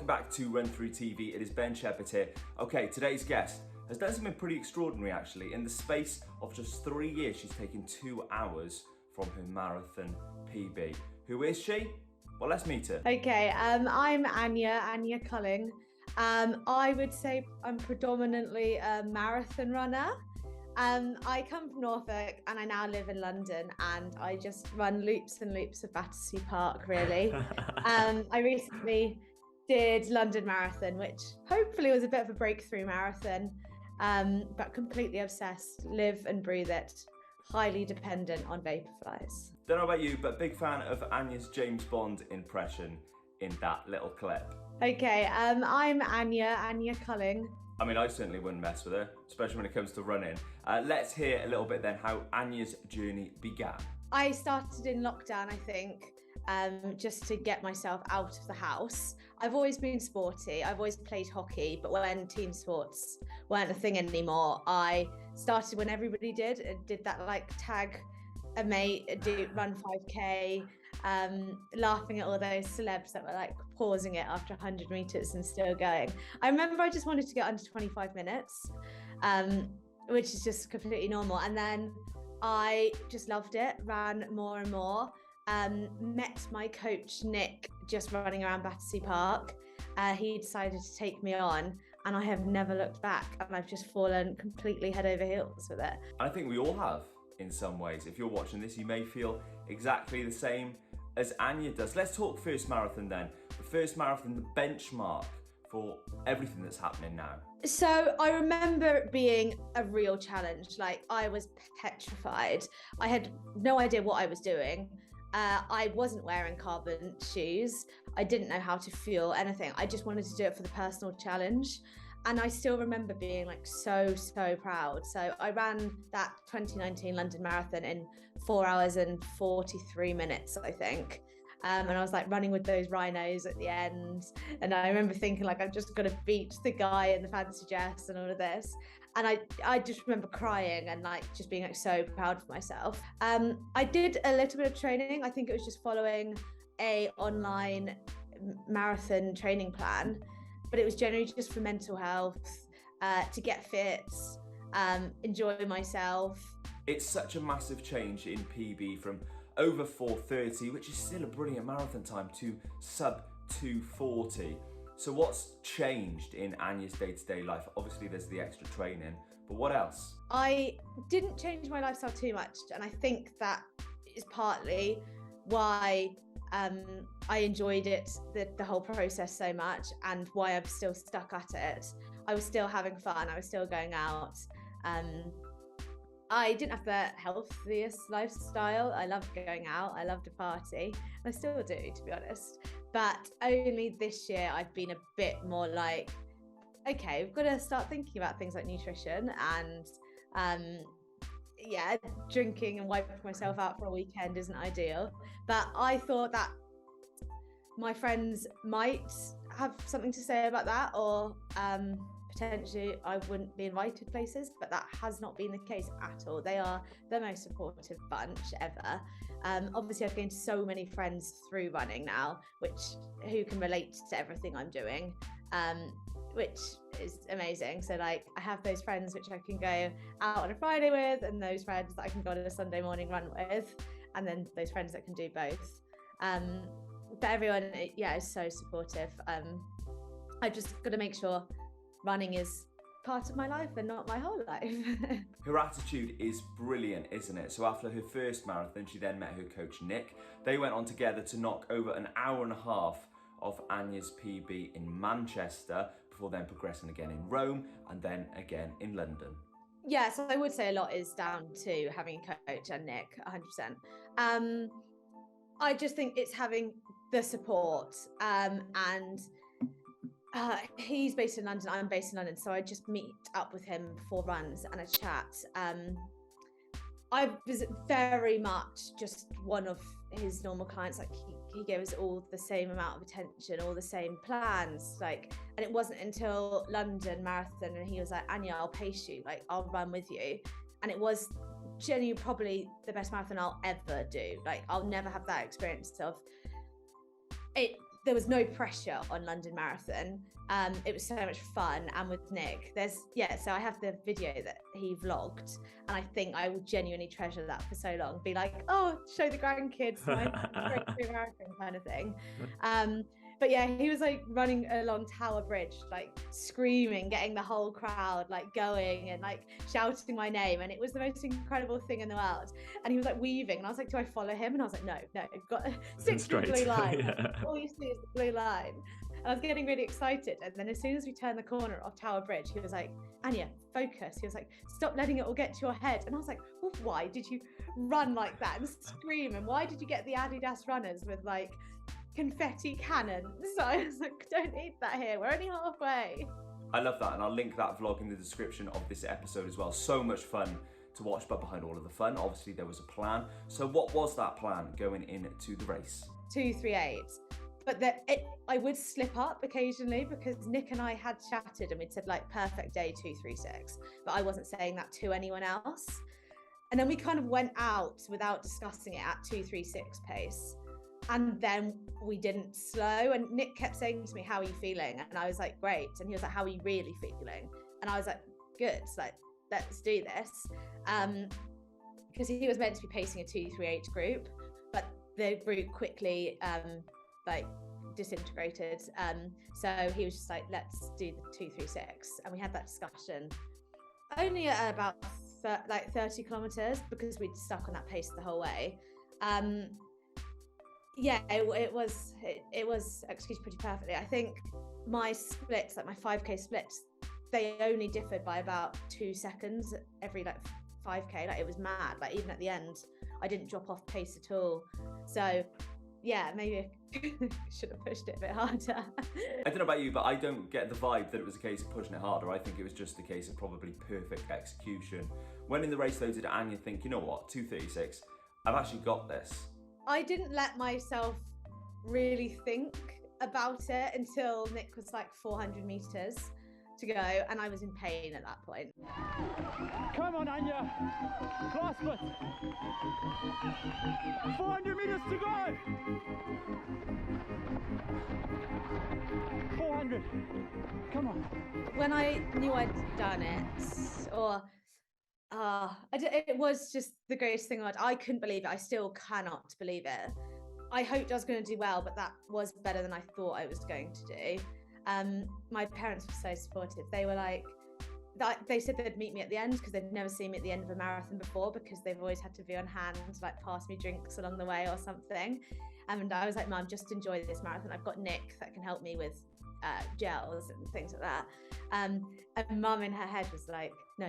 welcome back to RunThrough TV. It is Ben Sheppard here. Okay, today's guest has done something pretty extraordinary actually. In the space of just 3 years, she's taken 2 hours from her marathon PB. Who is she? Well, let's meet her. Okay, I'm Anya Culling. I would say I'm predominantly a marathon runner. I come from Norfolk and I now live in London, and I just run loops and loops of Battersea Park, really. I recently did London Marathon, which hopefully was a bit of a breakthrough marathon, but completely obsessed, live and breathe it. Highly dependent on Vaporflies. Don't know about you, but big fan of Anya's James Bond impression in that little clip. Okay, I'm Anya Culling. I mean, I certainly wouldn't mess with her, especially when it comes to running. Let's hear a little bit then how Anya's journey began. I started in lockdown, I think, just to get myself out of the house. I've always been sporty. I've always played hockey, but when team sports weren't a thing anymore, I started when everybody did that, like tag a mate, run 5K, laughing at all those celebs that were like pausing it after 100 meters and still going. I remember I just wanted to get under 25 minutes, which is just completely normal. And then I just loved it, ran more and more. Met my coach, Nick, just running around Battersea Park. He decided to take me on, and I have never looked back, and I've just fallen completely head over heels with it. I think we all have in some ways. If you're watching this, you may feel exactly the same as Anya does. Let's talk first marathon then. The first marathon, the benchmark for everything that's happening now. So I remember it being a real challenge. Like, I was petrified. I had no idea what I was doing. I wasn't wearing carbon shoes. I didn't know how to fuel anything. I just wanted to do it for the personal challenge. And I still remember being like so proud. So I ran that 2019 London Marathon in 4 hours and 43 minutes, I think. And I was like running with those rhinos at the end. And I remember thinking like, I'm just gonna beat the guy in the fancy dress and all of this. And I just remember crying and like just being like so proud of myself. I did a little bit of training. I think it was just following a online marathon training plan, but it was generally just for mental health, to get fit, enjoy myself. It's such a massive change in PB from over 4:30, which is still a brilliant marathon time, to sub 2:40. So what's changed in Anya's day-to-day life? Obviously there's the extra training, but what else? I didn't change my lifestyle too much, and I think that is partly why I enjoyed it, the whole process so much, and why I'm still stuck at it. I was still having fun, I was still going out. I didn't have the healthiest lifestyle. I loved going out, I loved a party. I still do, to be honest. But only this year I've been a bit more like, okay, we've got to start thinking about things like nutrition and drinking and wiping myself out for a weekend isn't ideal. But I thought that my friends might have something to say about that, or potentially I wouldn't be invited places, but that has not been the case at all. They are the most supportive bunch ever. Obviously I've gained so many friends through running now, who can relate to everything I'm doing, which is amazing. So like, I have those friends which I can go out on a Friday with, and those friends that I can go on a Sunday morning run with, and then those friends that can do both. But everyone, is so supportive. I've just got to make sure running is part of my life and not my whole life. Her attitude is brilliant, isn't it? So after her first marathon, she then met her coach, Nick. They went on together to knock over an hour and a half of Anya's PB in Manchester, before then progressing again in Rome and then again in London. Yeah, so I would say a lot is down to having a coach and Nick, 100%. I just think it's having the support, and he's based in London, I'm based in London, so I just meet up with him before runs and a chat. I was very much just one of his normal clients. Like he gave us all the same amount of attention, all the same plans. Like, and it wasn't until London Marathon and he was like, Anya, I'll pace you, like I'll run with you. And it was genuinely probably the best marathon I'll ever do. Like I'll never have that experience of it there was no pressure on London Marathon. It was so much fun, and with Nick, so I have the video that he vlogged, and I think I will genuinely treasure that for so long. Be like, oh, show the grandkids my breakthrough marathon kind of thing. But yeah, he was like running along Tower Bridge, like screaming, getting the whole crowd like going and like shouting my name. And it was the most incredible thing in the world. And he was like weaving. And I was like, do I follow him? And I was like, no, I've got a 60 blue line. Yeah. All you see is the blue line. And I was getting really excited. And then as soon as we turned the corner of Tower Bridge, he was like, Anya, focus. He was like, stop letting it all get to your head. And I was like, well, why did you run like that and scream? And why did you get the Adidas runners with like confetti cannon? So I was like, don't need that here, we're only halfway. I love that, and I'll link that vlog in the description of this episode as well. So much fun to watch, but behind all of the fun, obviously there was a plan. So what was that plan going into the race? 2:38, but I would slip up occasionally because Nick and I had chatted and we'd said like perfect day 2:36, but I wasn't saying that to anyone else. And then we kind of went out without discussing it at 2:36 pace. And then we didn't slow, and Nick kept saying to me, how are you feeling? And I was like, great. And he was like, how are you really feeling? And I was like, good, like, let's do this. Because he was meant to be pacing a 2:38 group, but the group quickly like disintegrated. So he was just like, let's do the 2:36. And we had that discussion only at about 30 kilometers because we'd stuck on that pace the whole way. Yeah, it was executed pretty perfectly. I think my splits, like my 5K splits, they only differed by about 2 seconds every like 5K. Like it was mad. Like even at the end, I didn't drop off pace at all. So yeah, maybe I should have pushed it a bit harder. I don't know about you, but I don't get the vibe that it was a case of pushing it harder. I think it was just a case of probably perfect execution. When in the race though, did Anya think, you know what, 2:36, I've actually got this? I didn't let myself really think about it until Nick was like 400 meters to go, and I was in pain at that point. Come on, Anya, clasp it. 400 meters to go. 400, come on. When I knew I'd done it, or it was just the greatest thing. I couldn't believe it. I still cannot believe it. I hoped I was going to do well, but that was better than I thought I was going to do. My parents were so supportive. They were like, they said they'd meet me at the end because they'd never seen me at the end of a marathon before, because they've always had to be on hand, like pass me drinks along the way or something. And I was like, Mum, just enjoy this marathon. I've got Nick that can help me with gels and things like that. And Mum in her head was like, no,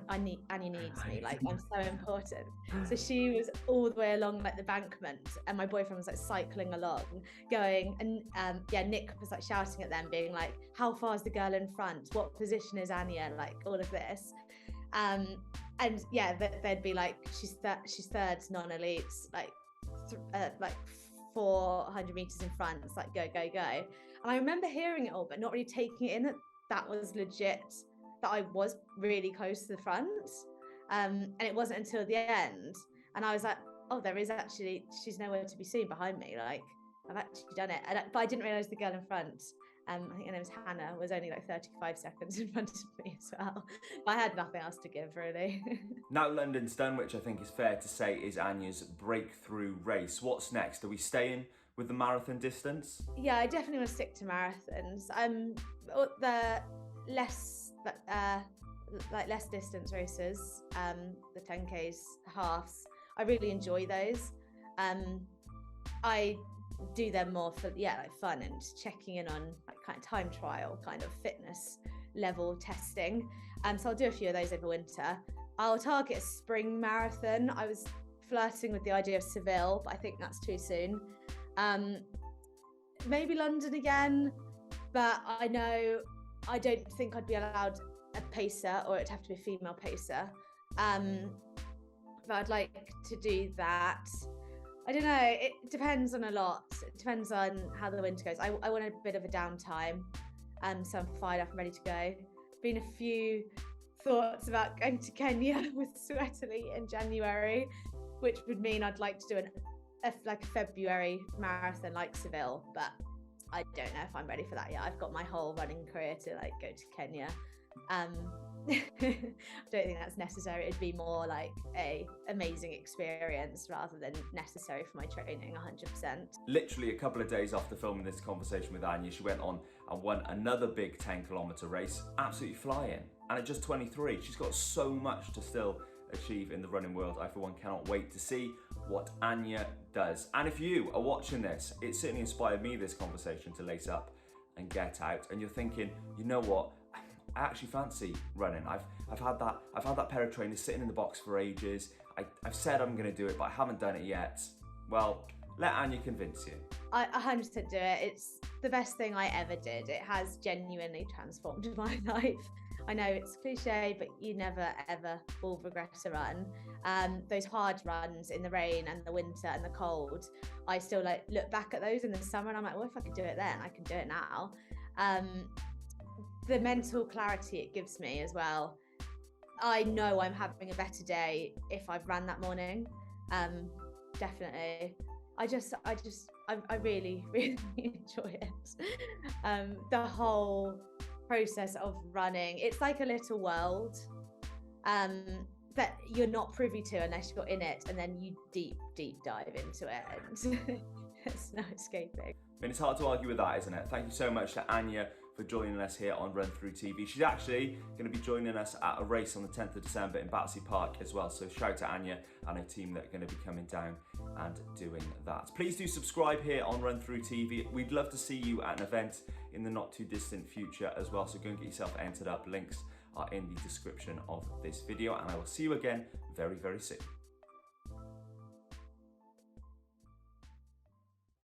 Anya needs me, like I'm so important. So she was all the way along like the bankment, and my boyfriend was like cycling along going, and Nick was like shouting at them, being like, how far is the girl in front, what position is Anya, like all of this. And yeah, they'd be like, she's third non-elite, like 400 meters in front. It's like, go. And I remember hearing it all, but not really taking it in that was legit, that I was really close to the front. And it wasn't until the end. And I was like, oh, she's nowhere to be seen behind me. Like, I've actually done it. But I didn't realize the girl in front, I think her name was Hannah, was only like 35 seconds in front of me as well. But I had nothing else to give, really. Now London's done, which I think is fair to say is Anya's breakthrough race. What's next? Are we staying with the marathon distance? Yeah, I definitely want to stick to marathons. The less distance races, the 10Ks, halves, I really enjoy those. I do them more for like fun and checking in on like kind of time trial, kind of fitness level testing. So I'll do a few of those over winter. I'll target a spring marathon. I was flirting with the idea of Seville, but I think that's too soon. Maybe London again, but I don't think I'd be allowed a pacer, or it'd have to be a female pacer. But I'd like to do that. I don't know, it depends on a lot. It depends on how the winter goes. I want a bit of a downtime, so I'm fired up and ready to go. Been a few thoughts about going to Kenya with Sweatily in January, which would mean I'd like to do a February marathon like Seville, but I don't know if I'm ready for that yet. I've got my whole running career to like go to Kenya. I don't think that's necessary. It'd be more like a amazing experience rather than necessary for my training 100%. Literally a couple of days after filming this conversation with Anya, she went on and won another big 10-kilometer race, absolutely flying. And at just 23, she's got so much to still achieve in the running world. I, for one, cannot wait to see what Anya does. And if you are watching this, it certainly inspired me, this conversation, to lace up and get out. And you're thinking, you know what? I actually fancy running. I've had that pair of trainers sitting in the box for ages. I've said I'm going to do it, but I haven't done it yet. Well, let Anya convince you. I 100% do it. It's the best thing I ever did. It has genuinely transformed my life. I know it's cliche, but you never ever will regret a run. Those hard runs in the rain and the winter and the cold, I still like look back at those in the summer and I'm like, well, if I could do it then, I can do it now. The mental clarity it gives me as well. I know I'm having a better day if I've run that morning. Definitely. I really, really enjoy it. The whole process of running, it's like a little world that you're not privy to unless you're in it, and then you deep dive into it, and there's no escaping. I mean, it's hard to argue with that, isn't it? Thank you so much to Anya for joining us here on RunThrough TV. She's actually going to be joining us at a race on the 10th of December in Battersea Park as well. So shout out to Anya and her team that are going to be coming down and doing that. Please do subscribe here on RunThrough TV. We'd love to see you at an event in the not too distant future as well. So go and get yourself entered up. Links are in the description of this video, and I will see you again very, very soon.